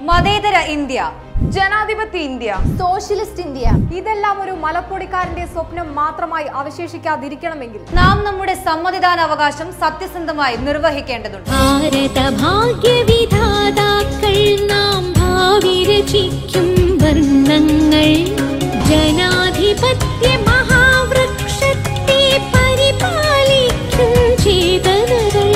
മതേതര ഇന്ത്യ, ജനാധിപത്യ India, socialist India, ഇതെല്ലാം ഒരു മലപ്പൊടിക്കാരന്റെ സ്വപ്നം മാത്രമായി അവശേഷിക്കാതിരിക്കണമെങ്കിൽ നാം നമ്മുടെ സമ്മതിദാനാവകാശം സത്യസന്ധമായി നിർവഹിക്കേണ്ടതുണ്ട്. ഭാരത ഭാഗ്യവിധാതാക്കൾ നാം ഭാവി രചിക്കും വർണ്ണങ്ങൾ, ജനാധിപത്യ മഹാവൃക്ഷത്തെ പരിപാലിക്കും ചേതനകൾ.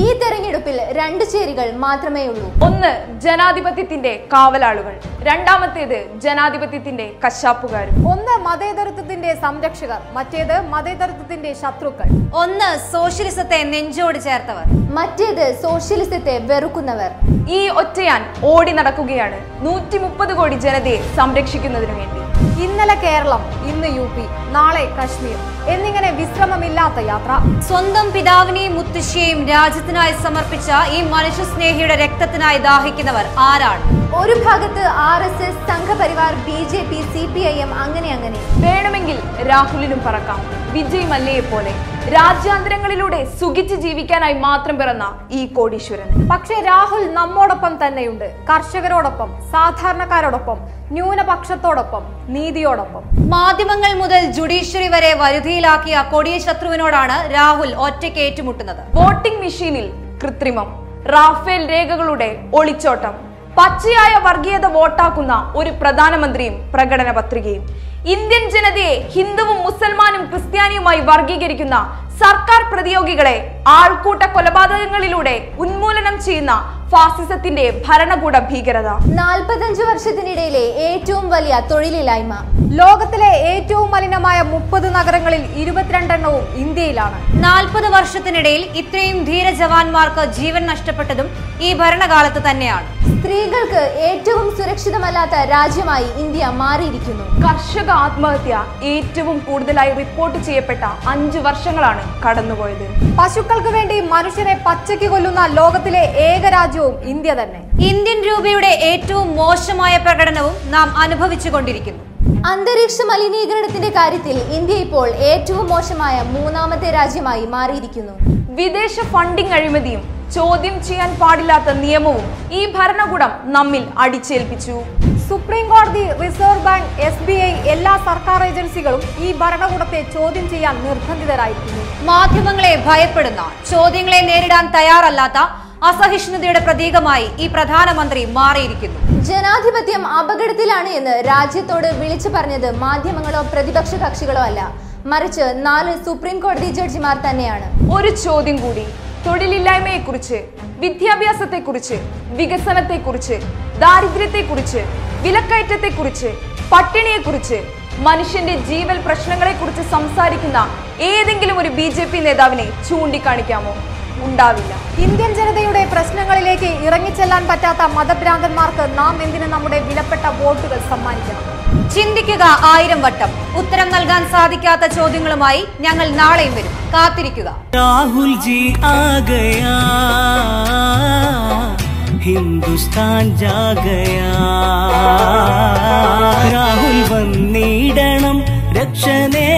ഈ തെരഞ്ഞെടുപ്പിൽ 2 ചേരികൾ മാത്രമേ ഉള്ളൂ. ഒന്ന് ജനാധിപത്യത്തിന്റെ കാവലാളുകൾ, രണ്ടാമത്തേത് ജനാധിപത്യത്തിന്റെ കശാപ്പുകാരും. ഒന്ന് മതേതരത്വത്തിന്റെ സംരക്ഷകർ, മറ്റേത് മതേതരത്വത്തിന്റെ ശത്രുക്കൾ. ഒന്ന് സോഷ്യലിസത്തെ നെഞ്ചോട് ചേർത്തവർ, മറ്റേത് സോഷ്യലിസത്തെ വെറുക്കുന്നവർ. ഈ ഒറ്റയാൻ ഓടി നടക്കുകയാണ് 130 കോടി ജനതയെ സംരക്ഷിക്കുന്നതിനു വേണ്ടി. ഇന്നലെ കേരളം, ഇന്ന് UP, നാളെ കശ്മീർ എന്നിങ്ങനെ വിശ്രമമില്ലാത്ത യാത്ര. സ്വന്തം പിതാവിനെയും മുത്തശ്ശിയെയും രാജ്യത്തിനായി സമർപ്പിച്ച ഈ മനുഷ്യസ്നേഹിയുടെ രക്തത്തിനായി ദാഹിക്കുന്നവർ ആരാണ്? ഒരു ഭാഗത്ത് RSS, സംഘപരിവാർ, BJP, CPIM, അങ്ങനെ. വേണമെങ്കിൽ രാഹുലിനും പറക്കാം, വിജയ് മല്യയെ പോലെ രാജ്യാന്തരങ്ങളിലൂടെ സുഖിച്ച് ജീവിക്കാനായി മാത്രം പിറന്ന ഈ കോടീശ്വരൻ. പക്ഷേ രാഹുൽ നമ്മോടൊപ്പം തന്നെയുണ്ട്. കർഷകരോടൊപ്പം, സാധാരണക്കാരോടൊപ്പം, ന്യൂനപക്ഷത്തോടൊപ്പം, നീതിയോടൊപ്പം. മാധ്യമങ്ങൾ മുതൽ ജുഡീഷ്യറി വരെ വരുതിയിലാക്കിയ കൊടിയ ശത്രുവിനോടാണ് രാഹുൽ ഒറ്റയ്ക്ക് ഏറ്റുമുട്ടുന്നത്. വോട്ടിംഗ് മെഷീനിൽ കൃത്രിമം, റാഫേൽ രേഖകളുടെ ഒളിച്ചോട്ടം, പച്ചയായ വർഗീയത വോട്ടാക്കുന്ന ഒരു പ്രധാനമന്ത്രിയും പ്രകടന പത്രികയും, ഇന്ത്യൻ ജനതയെ ഹിന്ദുവും മുസൽമാനും ക്രിസ്ത്യാനിയുമായി വർഗീകരിക്കുന്ന സർക്കാർ പ്രതിയോഗികളെ ആൾക്കൂട്ട കൊലപാതകങ്ങളിലൂടെ ഉന്മൂലനം ചെയ്യുന്ന ഫാസിസത്തിന്റെ ഭരണകൂട ഭീകരത. 45 വർഷത്തിനിടയിലെ ഏറ്റവും വലിയ തൊഴിലില്ലായ്മ. ലോകത്തിലെ ഏറ്റവും മലിനമായ 30 നഗരങ്ങളിൽ 22 എണ്ണവും ഇന്ത്യയിലാണ്. 40 വർഷത്തിനിടയിൽ ഇത്രയും ധീര ജവാന്മാർക്ക് ജീവൻ നഷ്ടപ്പെട്ടതും ഈ ഭരണകാലത്ത് തന്നെയാണ്. സ്ത്രീകൾക്ക് ഏറ്റവും സുരക്ഷിതമല്ലാത്ത രാജ്യമായി ഇന്ത്യ മാറിയിരിക്കുന്നു. കർഷക ആത്മഹത്യ ഏറ്റവും കൂടുതലായി റിപ്പോർട്ട് ചെയ്യപ്പെട്ട 5 വർഷങ്ങളാണ് കടന്നുപോയത്. പശുക്കൾക്ക് വേണ്ടി മനുഷ്യനെ പച്ചയ്ക്ക് കൊല്ലുന്ന ലോകത്തിലെ ഏക രാജ്യവും ഇന്ത്യ തന്നെ. ഇന്ത്യൻ രൂപയുടെ ഏറ്റവും മോശമായ പ്രകടനവും നാം അനുഭവിച്ചുകൊണ്ടിരിക്കുന്നു. അന്തരീക്ഷ മലിനീകരണത്തിന്റെ കാര്യത്തിൽ ഇന്ത്യ ഇപ്പോൾ ഏറ്റവും മോശമായ 3ാമത്തെ രാജ്യമായി മാറിയിരിക്കുന്നു. വിദേശ ഫണ്ടിംഗ് അഴിമതിയും ചോദ്യം ചെയ്യാൻ പാടില്ലാത്ത നിയമവും ഈ ഭരണകൂടം നമ്മിൽ അടിച്ചേൽപ്പിച്ചു. സുപ്രീം കോടതി, റിസർവ് ബാങ്ക്, SBI, എല്ലാ സർക്കാർ ഏജൻസികളും ഈ ഭരണകൂടത്തെ ചോദ്യം ചെയ്യാൻ നിർബന്ധിതരായിരിക്കുന്നു. മാധ്യമങ്ങളെ ഭയപ്പെടുന്ന, ചോദ്യങ്ങളെ നേരിടാൻ തയ്യാറല്ലാത്ത അസഹിഷ്ണുതയുടെ പ്രതീകമായി ഈ പ്രധാനമന്ത്രി മാറിയിരിക്കുന്നു. ജനാധിപത്യം അപകടത്തിലാണ് എന്ന് രാജ്യത്തോട് വിളിച്ചു പറഞ്ഞത് മാധ്യമങ്ങളോ പ്രതിപക്ഷ കക്ഷികളോ അല്ല, മറിച്ച് 4 സുപ്രീം കോടതി ജഡ്ജിമാർ തന്നെയാണ്. ഒരു ചോദ്യം കൂടി, തൊഴിലില്ലായ്മയെക്കുറിച്ച്, വിദ്യാഭ്യാസത്തെക്കുറിച്ച്, വികസനത്തെക്കുറിച്ച്, ദാരിദ്ര്യത്തെക്കുറിച്ച്, വിലക്കയറ്റത്തെക്കുറിച്ച്, പട്ടിണിയെക്കുറിച്ച്, മനുഷ്യന്റെ ജീവൽ പ്രശ്നങ്ങളെക്കുറിച്ച് സംസാരിക്കുന്ന ഏതെങ്കിലും ഒരു BJP നേതാവിനെ ചൂണ്ടിക്കാണിക്കാമോ? ഉണ്ടാവില്ല. ഇന്ത്യൻ ജനതയുടെ പ്രശ്നങ്ങളിലേക്ക് ഇറങ്ങിച്ചെല്ലാൻ പറ്റാത്ത മതഭ്രാന്തന്മാർക്ക് നാം എന്തിന് നമ്മുടെ വിലപ്പെട്ട വോട്ടുകൾ സമ്മാനിക്കണം? ചിന്തിക്കുക 1000 വട്ടം. ഉത്തരം നൽകാൻ സാധിക്കാത്ത ചോദ്യങ്ങളുമായി ഞങ്ങൾ നാളെയും വരും. കാത്തിരിക്കുക. രാഹുൽ ജി ആ ഗയാ, ഹിന്ദുസ്ഥാൻ ജാ ഗയാ. രാഹുൽ വന്നിടണം രക്ഷനേ